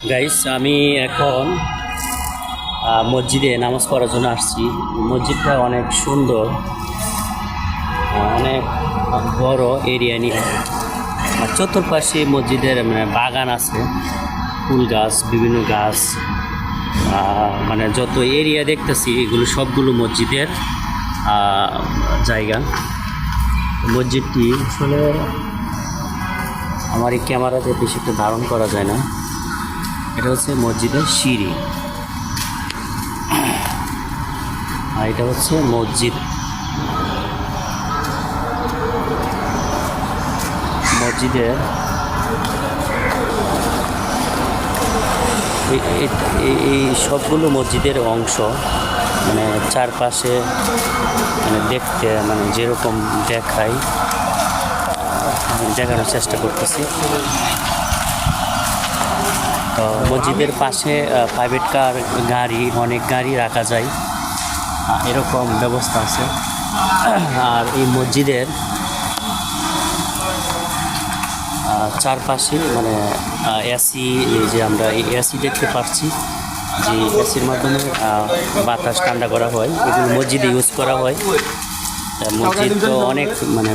Guys, আমি এখন মসজিদে নামাজ পড়ার জন্য আসছি। মসজিদটা অনেক সুন্দর, অনেক বড় এরিয়া নিয়ে। আর চতুর্পাশে মসজিদের মানে বাগান আছে, ফুল গাছ, বিভিন্ন গাছ। মানে যত এরিয়া দেখতেছি এগুলো সবগুলো মসজিদের জায়গা। মসজিদটি আসলে আমার এই ক্যামেরাতে বেশি একটা ধারণ করা যায় না। এটা হচ্ছে মসজিদের সিঁড়ি, আর এটা হচ্ছে মসজিদের এই সবগুলো মসজিদের অংশ। মানে চারপাশে মানে দেখতে মানে যেরকম দেখাই দেখানোর চেষ্টা করতেছি। তো মসজিদের পাশে প্রাইভেট কার, গাড়ি, অনেক গাড়ি রাখা যায়, এরকম ব্যবস্থা আছে। আর এই মসজিদের চারপাশে মানে এসি, এই যে আমরা এই এসি দেখতে পাচ্ছি, যে এসির মাধ্যমে বাতাস ঠান্ডা করা হয়, এগুলো মসজিদে ইউজ করা হয়। মসজিদ তো অনেক মানে